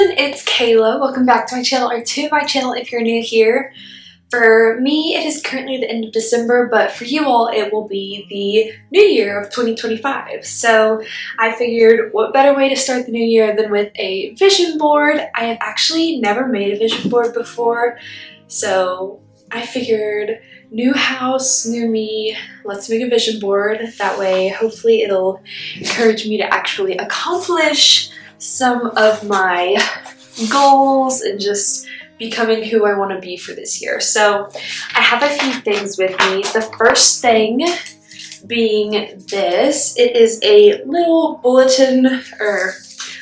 everyone, it's Kayla. Welcome back to my channel, or to my channel if you're new here. For me, it is currently the end of December, but for you all, it will be the new year of 2025. So I figured what better way to start the new year than with a vision board. I have actually never made a vision board before, so I figured new house, new me, let's make a vision board. That way, hopefully it'll encourage me to actually accomplish some of my goals and just becoming who I want to be for this year. So I have a few things with me. The first thing being this. It is a little bulletin, or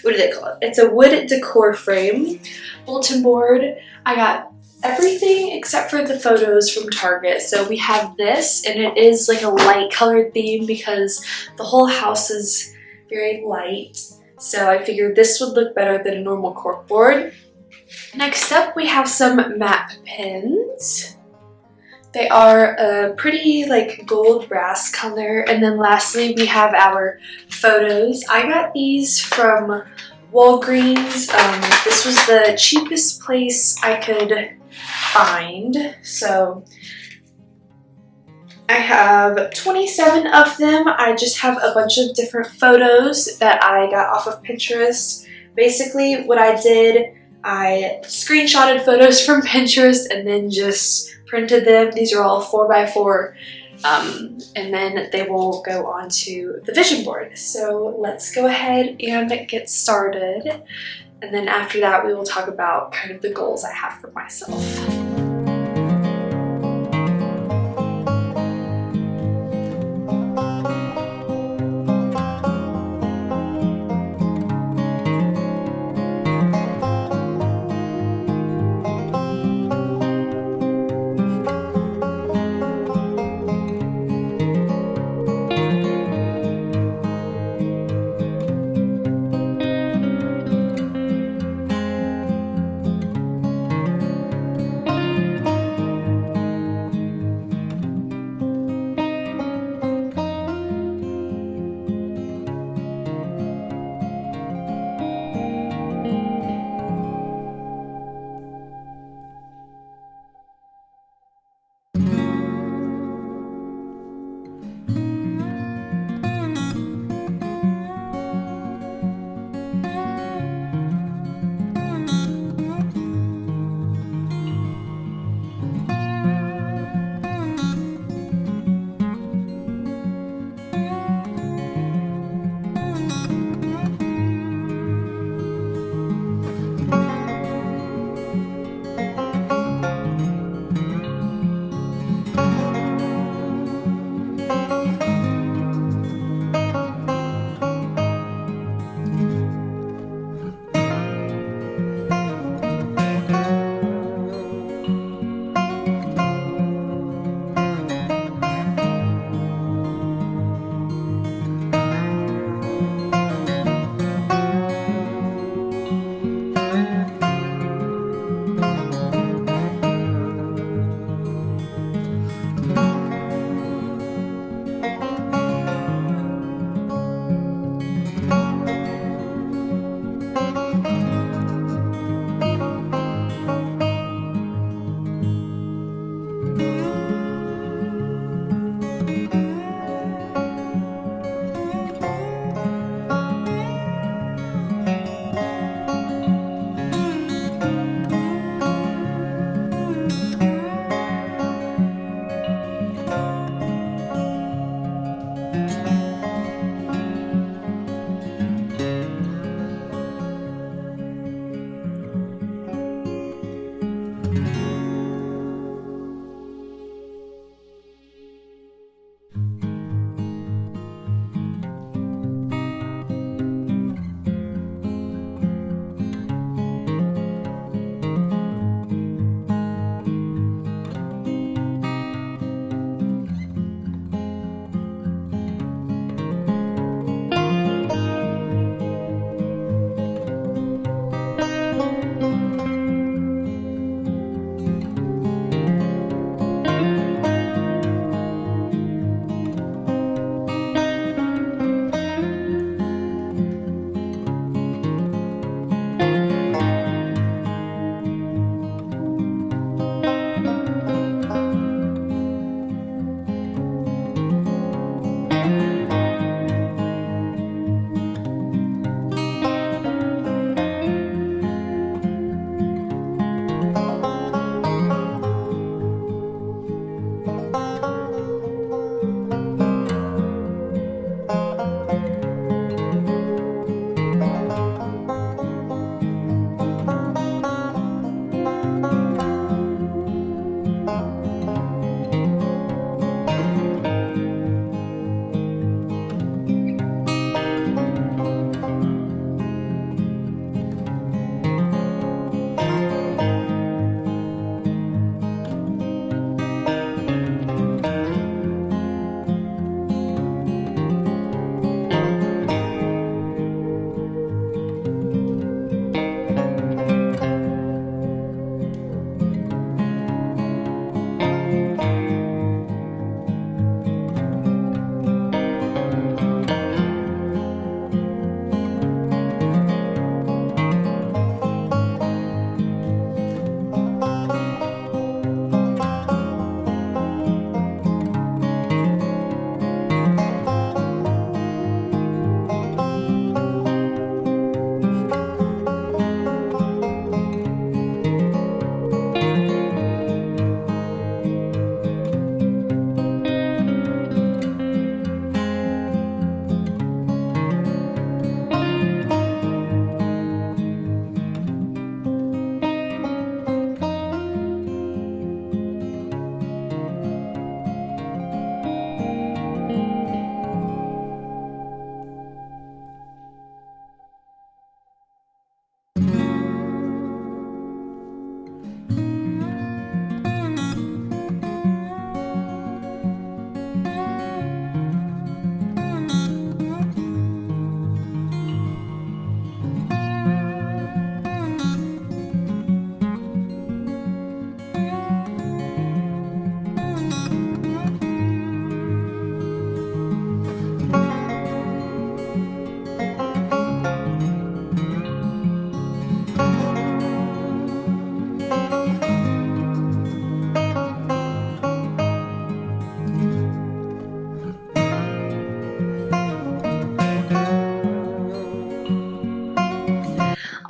what do they call it? It's a wood decor frame bulletin board. I got everything except for the photos from Target. So we have this, and it is like a light colored theme because the whole house is very light. So I figured this would look better than a normal cork board. Next up, we have some map pins. They are a pretty like gold brass color. And then lastly, we have our photos. I got these from Walgreens. This was the cheapest place I could find. So I have 27 of them. I just have a bunch of different photos that I got off of Pinterest. Basically, what I did, I screenshotted photos from Pinterest and then just printed them. These are all 4x4, and then they will go onto the vision board. So let's go ahead and get started. And then after that, we will talk about kind of the goals I have for myself.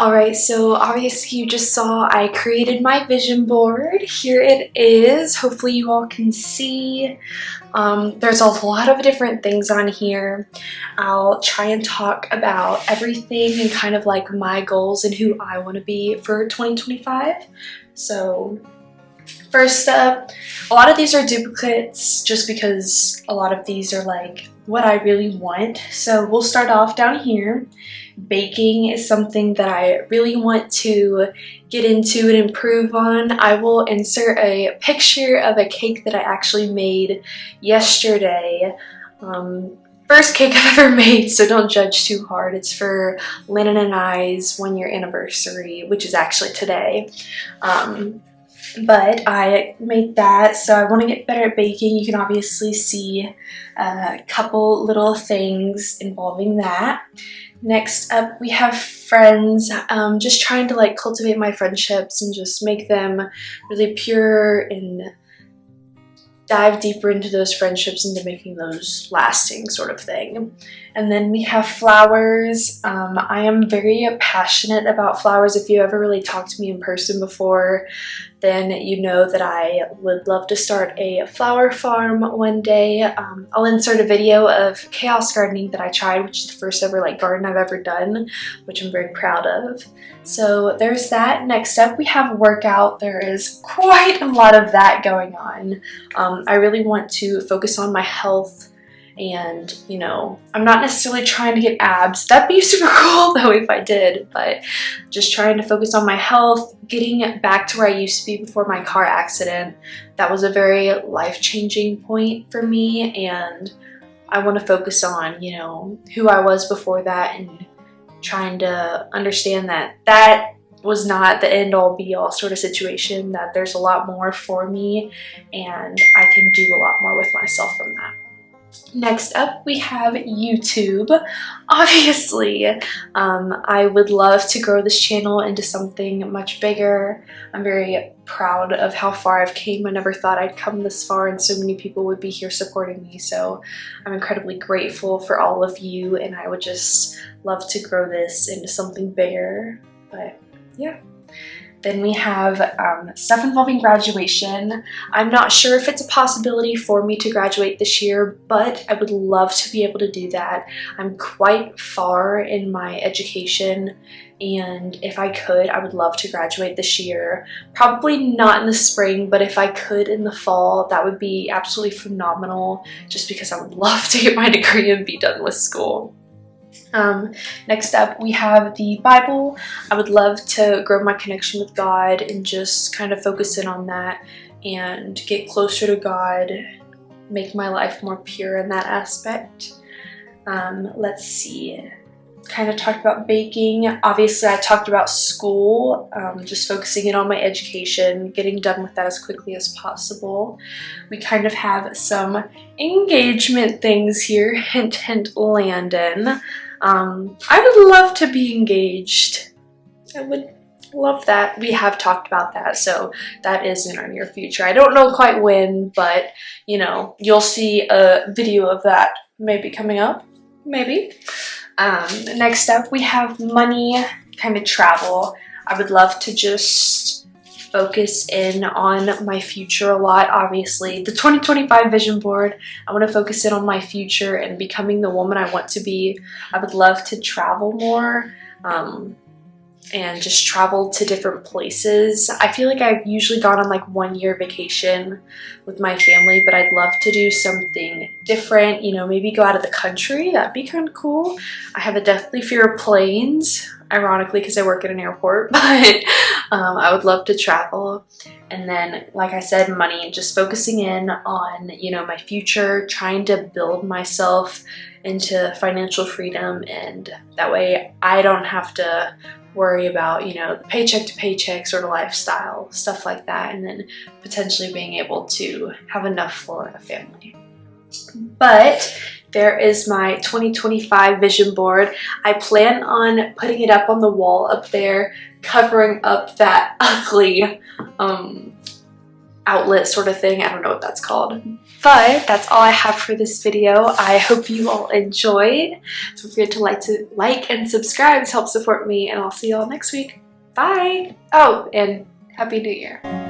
Alright, so obviously you just saw I created my vision board. Here it is. Hopefully you all can see. There's a lot of different things on here. I'll try and talk about everything and kind of like my goals and who I want to be for 2025. So first up, a lot of these are duplicates just because a lot of these are like what I really want. So we'll start off down here. Baking is something that I really want to get into and improve on. I will insert a picture of a cake that I actually made yesterday. First cake I've ever made, so don't judge too hard. It's for Lennon and I's 1-year anniversary, which is actually today. But I made that, so I want to get better at baking. You can obviously see a couple little things involving that. Next up, we have friends. Just trying to like cultivate my friendships and just make them really pure and dive deeper into those friendships, into making those lasting sort of thing. And then we have flowers. I am very passionate about flowers. If you ever really talked to me in person before, then you know that I would love to start a flower farm one day. I'll insert a video of chaos gardening that I tried, which is the first ever like garden I've ever done, which I'm very proud of. So there's that. Next up, we have workout. There is quite a lot of that going on. I really want to focus on my health. And, you know, I'm not necessarily trying to get abs. That'd be super cool though if I did, but just trying to focus on my health, getting back to where I used to be before my car accident. That was a very life-changing point for me, and I want to focus on, you know, who I was before that and trying to understand that that was not the end-all be-all sort of situation, that there's a lot more for me and I can do a lot more with myself from that. Next up, we have YouTube. Obviously, I would love to grow this channel into something much bigger. I'm very proud of how far I've came. I never thought I'd come this far and so many people would be here supporting me. So I'm incredibly grateful for all of you, and I would just love to grow this into something bigger. But yeah. Then we have stuff involving graduation. I'm not sure if it's a possibility for me to graduate this year, but I would love to be able to do that. I'm quite far in my education, and if I could, I would love to graduate this year. Probably not in the spring, but if I could in the fall, that would be absolutely phenomenal, just because I would love to get my degree and be done with school. Next up, we have the Bible. I would love to grow my connection with God and just kind of focus in on that and get closer to God, make my life more pure in that aspect. Let's see. Kind of talked about baking. Obviously, I talked about school, just focusing in on my education, getting done with that as quickly as possible. We kind of have some engagement things here. Hint, hint, Landon. I would love to be engaged. I would love that. We have talked about that, so that is in our near future. I don't know quite when, but you know, you'll see a video of that maybe coming up, maybe. Next up, we have money, kind of travel. I would love to just focus in on my future a lot. Obviously, the 2025 vision board, I want to focus in on my future and becoming the woman I want to be. I would love to travel more and just travel to different places. I feel like I've usually gone on like 1-year vacation with my family, but I'd love to do something different, you know, maybe go out of the country. That'd be kind of cool. I have a deathly fear of planes, ironically, because I work at an airport, but I would love to travel. And then, like I said, money, just focusing in on, you know, my future, trying to build myself into financial freedom, and that way I don't have to worry about, you know, the paycheck to paycheck sort of lifestyle, stuff like that, and then potentially being able to have enough for a family. But there is my 2025 vision board. I plan on putting it up on the wall up there, covering up that ugly outlet sort of thing. I don't know what that's called. But that's all I have for this video. I hope you all enjoyed. Don't forget to like and subscribe to help support me, and I'll see you all next week. Bye! Oh, and Happy New Year.